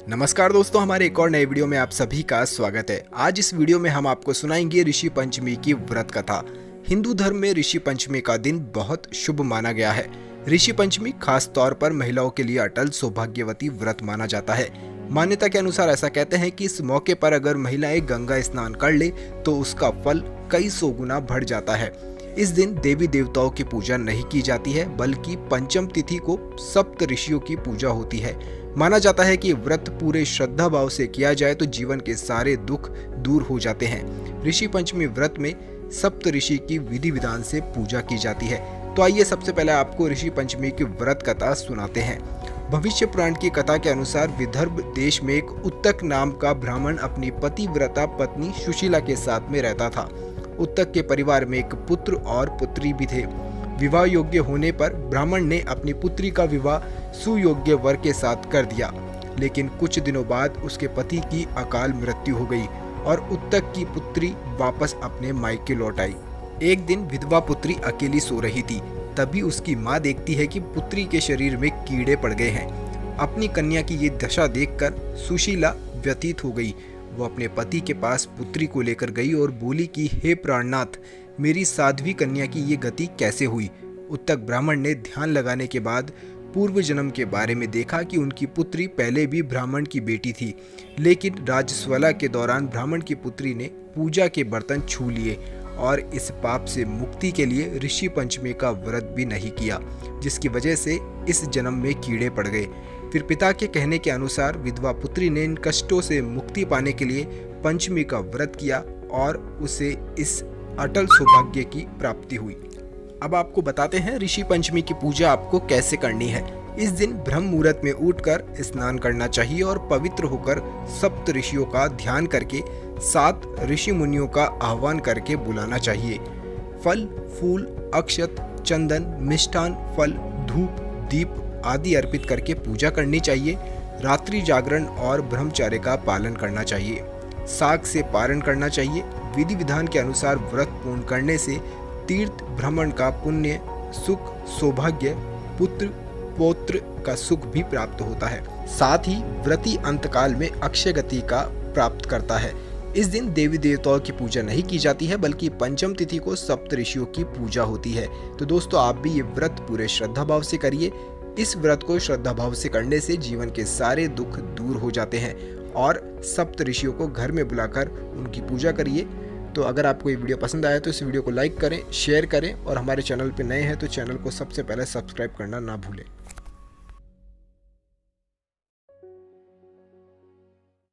नमस्कार दोस्तों, हमारे एक और नए वीडियो में आप सभी का स्वागत है। आज इस वीडियो में हम आपको सुनाएंगे ऋषि पंचमी की व्रत कथा। हिंदू धर्म में ऋषि पंचमी का दिन बहुत शुभ माना गया है। ऋषि पंचमी खास तौर पर महिलाओं के लिए अटल सौभाग्यवती व्रत माना जाता है। मान्यता के अनुसार ऐसा कहते हैं कि इस मौके पर अगर महिलाएं गंगा स्नान कर ले तो उसका फल कई सौ गुना बढ़ जाता है। इस दिन देवी देवताओं की पूजा नहीं की जाती है, बल्कि पंचम तिथि को सप्त ऋषियों की पूजा होती है। माना जाता है कि व्रत पूरे श्रद्धा भाव से किया जाए तो जीवन के सारे दुख दूर हो जाते हैं। ऋषि पंचमी व्रत में सप्त ऋषि की विधि विधान से पूजा की जाती है। तो आइए सबसे पहले आपको ऋषि पंचमी की व्रत कथा सुनाते हैं। भविष्य पुराण की कथा के अनुसार विदर्भ देश में एक उत्तक नाम का ब्राह्मण अपनी पतिव्रता पत्नी सुशीला के साथ में रहता था। उत्तक के परिवार में एक पुत्र और पुत्री भी थे। विवाह योग्य होने पर ब्राह्मण ने अपनी पुत्री का विवाह सुयोग्य वर के साथ कर दिया, लेकिन कुछ दिनों बाद उसके पति की अकाल मृत्यु हो गई और उत्तक की पुत्री वापस अपने मायके लौट आई। एक दिन विधवा पुत्री अकेली सो रही थी, तभी उसकी माँ देखती है कि पुत्री के शरीर में कीड़े पड़ गए हैं। अपनी कन्या की ये दशा देखकर सुशीला व्यतीत हो गई। वो अपने पति के पास पुत्री को लेकर गई और बोली कि हे प्राणनाथ, मेरी साध्वी कन्या की ये गति कैसे हुई। उत्तक ब्राह्मण ने ध्यान लगाने के बाद पूर्व जन्म के बारे में देखा कि उनकी पुत्री पहले भी ब्राह्मण की बेटी थी, लेकिन राजस्वला के दौरान ब्राह्मण की पुत्री ने पूजा के बर्तन छू लिए और इस पाप से मुक्ति के लिए ऋषि पंचमी का व्रत भी नहीं किया, जिसकी वजह से इस जन्म में कीड़े पड़ गए। फिर पिता के कहने के अनुसार विधवा पुत्री ने इन कष्टों से मुक्ति पाने के लिए पंचमी का व्रत किया और उसे इस अटल सौभाग्य की प्राप्ति हुई। अब आपको बताते हैं ऋषि पंचमी की पूजा आपको कैसे करनी है। इस दिन ब्रह्म मुहूर्त में उठकर स्नान करना चाहिए और पवित्र होकर सप्त ऋषियों का ध्यान करके 7 ऋषि मुनियों का आह्वान करके बुलाना चाहिए। फल, फूल, अक्षत, चंदन, मिष्ठान, फल, धूप, दीप आदि अर्पित करके पूजा करनी चाहिए। रात्रि जागरण और ब्रह्मचर्य का पालन करना चाहिए। साग से पारण करना चाहिए। विधि विधान के अनुसार व्रत पूर्ण करने से तीर्थ भ्रमण का पुण्य, सुख, सौभाग्य, पुत्र पौत्र का सुख भी प्राप्त होता है। साथ ही व्रती अंतकाल में अक्षय गति का प्राप्त करता है। इस दिन देवी देवताओं की पूजा नहीं की जाती है, बल्कि पंचम तिथि को सप्त ऋषियों की पूजा होती है। तो दोस्तों, आप भी ये व्रत पूरे श्रद्धा भाव से करिए। इस व्रत को श्रद्धा भाव से करने से जीवन के सारे दुख दूर हो जाते हैं और सप्त ऋषियों को घर में बुलाकर उनकी पूजा करिए। तो अगर आपको ये वीडियो पसंद आया तो इस वीडियो को लाइक करें, शेयर करें और हमारे चैनल पर नए हैं तो चैनल को सबसे पहले सब्सक्राइब करना ना भूलें।